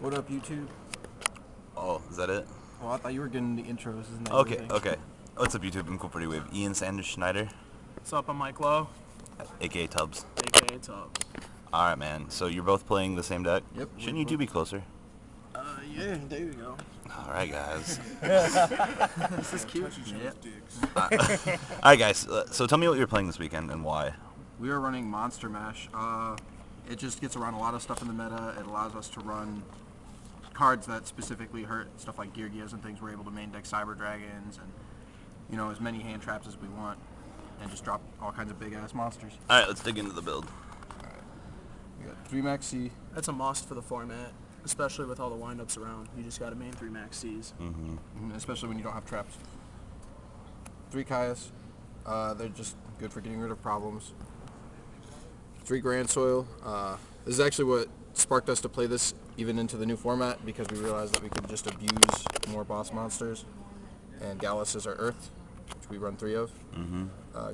What up, YouTube? Oh, is that it? Oh, I thought you were getting the intros. Isn't that Okay, everything? okay. What's up, YouTube? I'm Cool Pretty Wave. Ian Sanders Schneider, What's up? I'm Mike Lowe, aka Tubbs. aka Tubbs. Alright, man. So you're both playing the same deck? Yep. Shouldn't you two be closer? Yeah, there you go. Alright, guys. This is cute. Alright, guys. So tell me what you're playing this weekend and why. We are running Monster Mash. It just gets around a lot of stuff in the meta. It allows us to run cards that specifically hurt stuff like Yugiohs and things. We're able to main deck Cyber Dragons and, as many hand traps as we want and just drop all kinds of big-ass monsters. Alright, let's dig into the build. We got 3 Max C. That's a must for the format, especially with all the windups around. You just got to main 3 Max Cs. Especially when you don't have traps. 3 Caius. They're just good for getting rid of problems. 3 Grand Soil. This is actually what sparked us to play this even into the new format, because we realized that we could just abuse more boss monsters. And Galluses are Earth, which we run 3 of.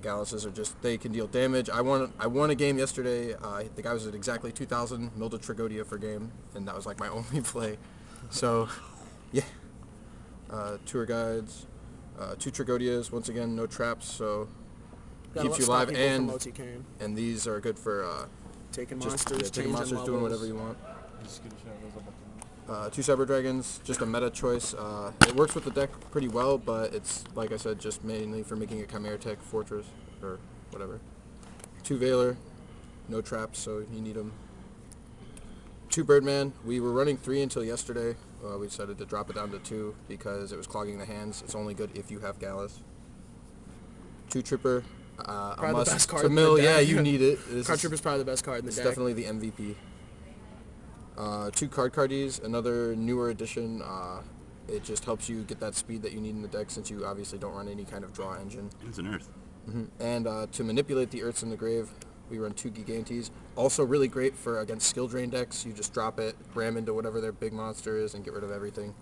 Galluses are just, they can deal damage. I won a game yesterday. The guy was at exactly 2,000 Milda Trigodia for game, and that was like my only play. So, yeah. Tour guides. 2 Trigodias, once again, no traps, so keeps you alive, and these are good for taking just monsters, taking monsters, levels. doing whatever you want. 2 Cyber Dragons, just a meta choice. It works with the deck pretty well, but it's, like I said, just mainly for making a Chimera Tech Fortress, or whatever. 2 Veiler, no traps, so you need them. 2 Birdman. We were running 3 until yesterday. We decided to drop it down to 2 because it was clogging the hands. It's only good if you have Gallus. 2 Tripper. A Probably the must best card to in the mill. deck. Yeah, you need it. Card Tripper's probably the best card in the It's deck. definitely the MVP. 2 Cardies, another newer addition. It just helps you get that speed that you need in the deck, since you obviously don't run any kind of draw engine. It's an Earth. And to manipulate the Earths in the grave, we run 2 Gigantes. Also really great for against skill drain decks. You just drop it, ram into whatever their big monster is, and get rid of everything.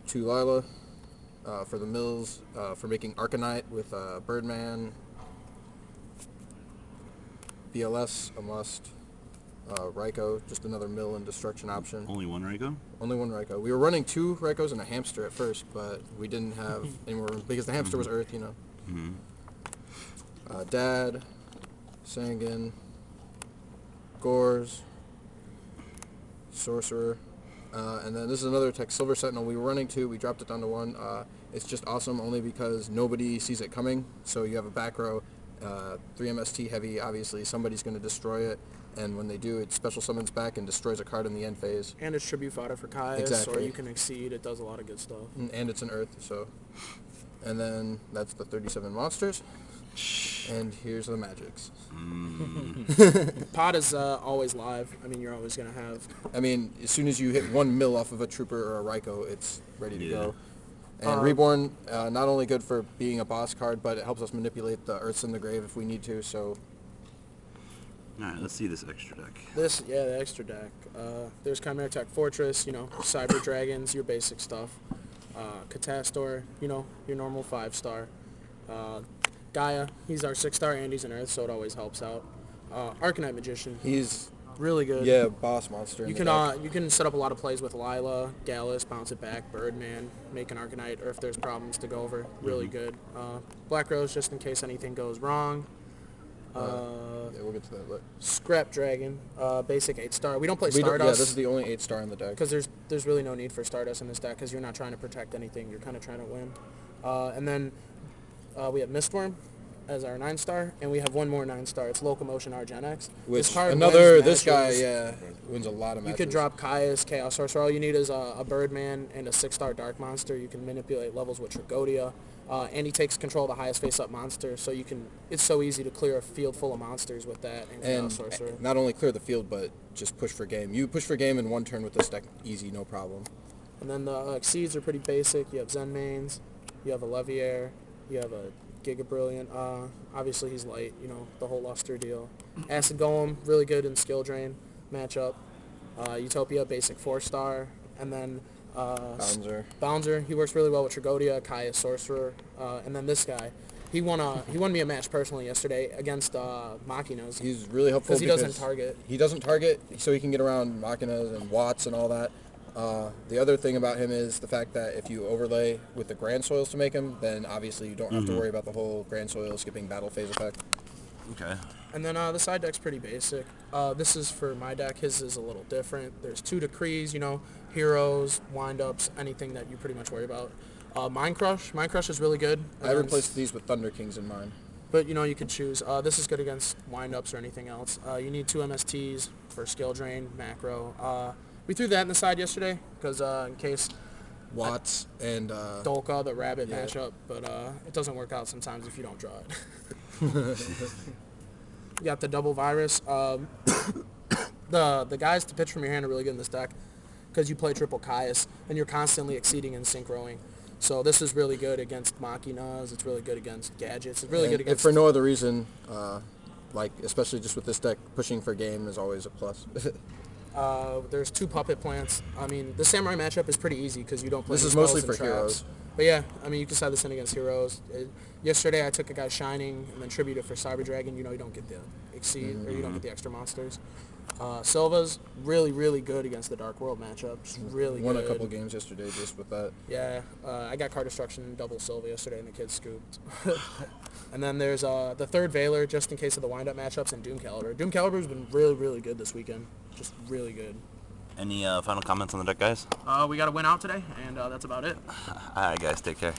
2 Lila for the mills, for making Arcanite with Birdman. BLS, a must. Raikou, just another mill and destruction option. Only one Raikou? Only 1 Raikou. We were running 2 Raikous and a hamster at first, but we didn't have any more, because the hamster was Earth, Dad, Sangin, Gores, Sorcerer, and then this is another tech, Silver Sentinel. We were running 2, we dropped it down to 1. It's just awesome only because nobody sees it coming, so you have a back row, 3 MST heavy, obviously somebody's going to destroy it, and when they do, it special summons back and destroys a card in the end phase. And it's tribute fodder for Caius, Exactly. or you can exceed. It does a lot of good stuff. And it's an Earth, so. And then that's the 37 monsters. And here's the magics. Pod is always live. I mean, you're always going to have... I mean, as soon as you hit 1 mill off of a Trooper or a Raikou, it's ready to go. And Reborn, not only good for being a boss card, but it helps us manipulate the Earths in the grave if we need to, so... Alright, let's see this extra deck. The extra deck. There's Chimera Tech Fortress, Cyber Dragons, your basic stuff. Catastor, your normal 5-star. Gaia, he's our 6-star and he's an Earth, so it always helps out. Arcanite Magician. He's... really good. Yeah, boss monster. You can set up a lot of plays with Lila, Gallus, bounce it back, Birdman, make an Arcanite, or if there's problems to go over. Really good. Black Rose, just in case anything goes wrong. Yeah, we'll get to that. Look. Scrap Dragon, basic 8-star. We don't play Yeah, Stardust. this is the only 8-star in the deck. Because there's really no need for Stardust in this deck, because you're not trying to protect anything. You're kind of trying to win. And then we have Mistworm as our 9-star, and we have one more 9-star. It's Locomotion Argenex. Which, this guy, wins a lot of matches. You could drop Caius, Chaos Sorcerer. All you need is a Birdman and a 6-star Dark Monster. You can manipulate levels with Trigodia. And he takes control of the highest face-up monster, so it's so easy to clear a field full of monsters with that and Chaos Sorcerer. Not only clear the field, but just push for game. You push for game in 1 turn with this deck, easy, no problem. And then the Exceeds are pretty basic. You have Zen Mains, you have a Leviair, you have a Giga Brilliant. Obviously he's light, the whole Luster deal. Acid Golem, really good in skill drain matchup. Utopia, basic 4-star, and then Bouncer. Bouncer, he works really well with Trigodia, Caius Sorcerer, and then this guy, He won me a match personally yesterday against Machinas. He's really helpful because he doesn't target. He doesn't target, so he can get around Machinas and Watts and all that. The other thing about him is the fact that if you overlay with the Grand Soils to make him, then obviously you don't have to worry about the whole Grand Soil skipping battle phase effect. Okay. And then the side deck's pretty basic. This is for my deck. His is a little different. There's 2 decrees, heroes, wind-ups, anything that you pretty much worry about. Mind Crush. Mind Crush is really good. I replaced these with Thunder Kings in mine. But, you could choose. This is good against wind-ups or anything else. You need 2 MSTs for skill drain, macro. We threw that in the side yesterday because in case Watts and Dolka, the rabbit matchup, but it doesn't work out sometimes if you don't draw it. You got the double virus. The guys to pitch from your hand are really good in this deck because you play triple Caius and you're constantly exceeding and synchroing. So this is really good against Machinas. It's really good against gadgets. It's really good against... If for no other reason, especially just with this deck, pushing for game is always a plus. There's 2 puppet plants. I mean, the samurai matchup is pretty easy because you don't play This any is mostly spells for and traps. heroes. But yeah, I mean, you can side this in against heroes. Yesterday I took a guy Shining and then Tribute it for Cyber Dragon. You don't get the Exceed, or you don't get the extra monsters. Silva's really, really good against the Dark World matchup. Just really Won good. a couple games yesterday just with that. Yeah, I got card destruction double Silva yesterday and the kids scooped. And then there's the third Veiler, just in case of the wind-up matchups, and Doom Caliber. Doom Caliber's been really, really good this weekend. Just really good. Any final comments on the deck, guys? We got a win out today, and that's about it. All right, guys. Take care.